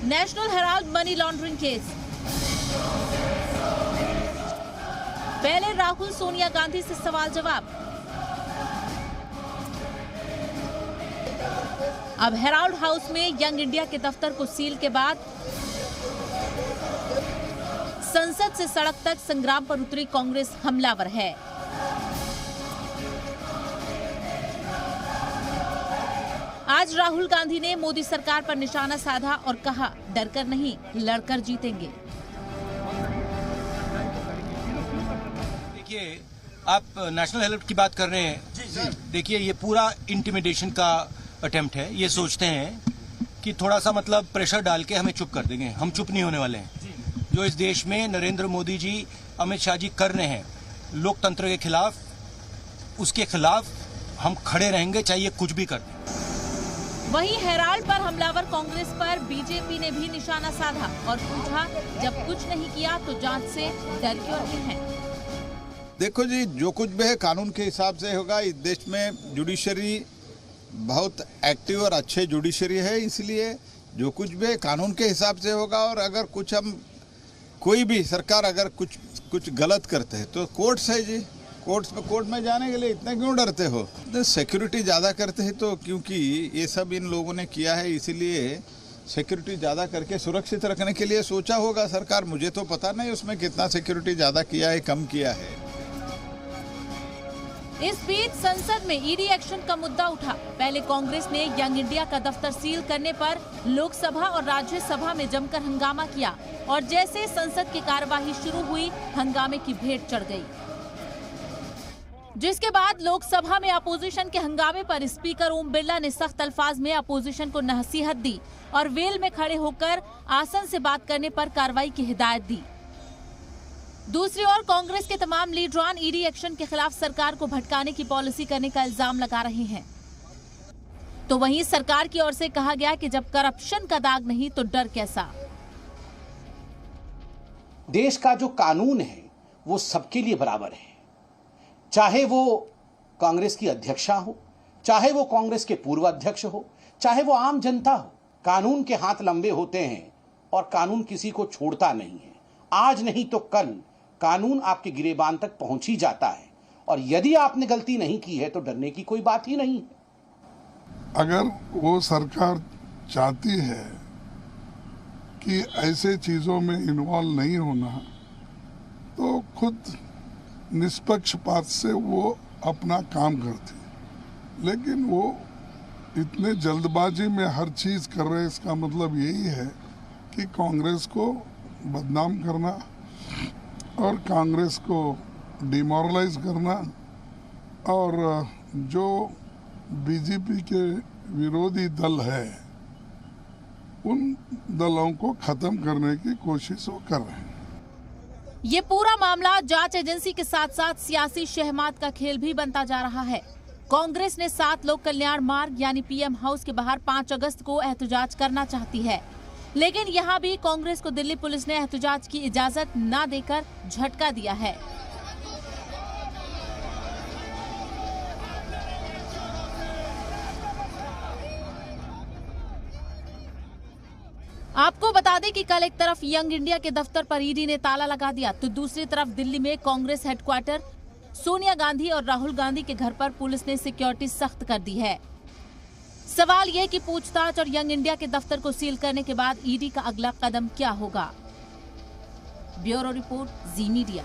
National Herald money laundering case. पहले राहुल सोनिया गांधी से सवाल जवाब। अब हेराल्ड हाउस में यंग इंडिया के दफ्तर को सील के बाद संसद से सड़क तक संग्राम पर उतरी कांग्रेस हमलावर है। आज राहुल गांधी ने मोदी सरकार पर निशाना साधा और कहा, डरकर नहीं, लड़कर जीतेंगे। देखिए, आप नेशनल हेराल्ड की बात कर रहे हैं। देखिए, ये पूरा इंटिमिडेशन का अटेम्प्ट है। ये सोचते हैं कि थोड़ा सा मतलब प्रेशर डाल के हमें चुप कर देंगे। हम चुप नहीं होने वाले हैं। जो इस देश में नरेंद्र मोदी जी, अमित शाह जी कर रहे हैं लोकतंत्र के खिलाफ, उसके खिलाफ हम खड़े रहेंगे, चाहिए कुछ भी कर दें। वहीं हेराल्ड पर हमलावर कांग्रेस पर बीजेपी ने भी निशाना साधा और पूछा, जब कुछ नहीं किया तो जांच से डर क्यों नहीं है? देखो जी, जो कुछ भी है कानून के हिसाब से होगा। इस देश में जुडिशरी बहुत एक्टिव और अच्छे जुडिशरी है, इसलिए जो कुछ भी है कानून के हिसाब से होगा। और अगर कुछ कोई भी सरकार अगर कुछ गलत करते हैं तो कोर्ट्स है जी, कोर्ट में जाने के लिए इतना क्यों डरते हो? तो सिक्योरिटी ज़्यादा करते हैं तो, क्योंकि ये सब इन लोगों ने किया है, इसीलिए सिक्योरिटी ज़्यादा करके सुरक्षित रखने के लिए सोचा होगा सरकार। मुझे तो पता नहीं उसमें कितना सिक्योरिटी ज़्यादा किया है, कम किया है। इस बीच संसद में ईडी एक्शन का मुद्दा उठा। पहले कांग्रेस ने यंग इंडिया का दफ्तर सील करने पर लोकसभा और राज्यसभा में जमकर हंगामा किया और जैसे संसद की कार्यवाही शुरू हुई, हंगामे की भेंट चढ़ गई। जिसके बाद लोकसभा में अपोजिशन के हंगामे पर स्पीकर ओम बिरला ने सख्त अल्फाज में अपोजिशन को नसीहत दी और वेल में खड़े होकर आसन से बात करने पर कार्रवाई की हिदायत दी। दूसरी ओर कांग्रेस के तमाम लीडरान ईडी एक्शन के खिलाफ सरकार को भटकाने की पॉलिसी करने का इल्जाम लगा रहे हैं। तो वहीं सरकार की ओर से कहा गया कि जब करप्शन का दाग नहीं तो डर कैसा? देश का जो कानून है वो सबके लिए बराबर है, चाहे वो कांग्रेस की अध्यक्षा हो, चाहे वो कांग्रेस के पूर्व अध्यक्ष हो, चाहे वो आम जनता हो। कानून के हाथ लंबे होते हैं और कानून किसी को छोड़ता नहीं है। आज नहीं तो कल कानून आपके गिरेबान तक पहुंच ही जाता है और यदि आपने गलती नहीं की है तो डरने की कोई बात ही नहीं है। अगर वो सरकार चाहती है कि ऐसे चीजों में इन्वॉल्व नहीं होना, तो खुद निष्पक्षपात से वो अपना काम करती। लेकिन वो इतने जल्दबाजी में हर चीज कर रहे हैं, इसका मतलब यही है कि कांग्रेस को बदनाम करना और कांग्रेस को डिमोरलाइज करना और जो बीजेपी के विरोधी दल है उन दलों को खत्म करने की कोशिश वो कर रहे हैं। ये पूरा मामला जांच एजेंसी के साथ साथ सियासी शहमात का खेल भी बनता जा रहा है। कांग्रेस ने 7 लोक कल्याण मार्ग यानी पीएम हाउस के बाहर 5 अगस्त को एहतजाज करना चाहती है, लेकिन यहां भी कांग्रेस को दिल्ली पुलिस ने एहतजाज की इजाजत न देकर झटका दिया है। आपको बता दें कि कल एक तरफ यंग इंडिया के दफ्तर पर ईडी ने ताला लगा दिया, तो दूसरी तरफ दिल्ली में कांग्रेस हेडक्वार्टर, सोनिया गांधी और राहुल गांधी के घर पर पुलिस ने सिक्योरिटी सख्त कर दी है। सवाल ये कि पूछताछ और यंग इंडिया के दफ्तर को सील करने के बाद ईडी का अगला कदम क्या होगा? ब्यूरो रिपोर्ट, जी मीडिया।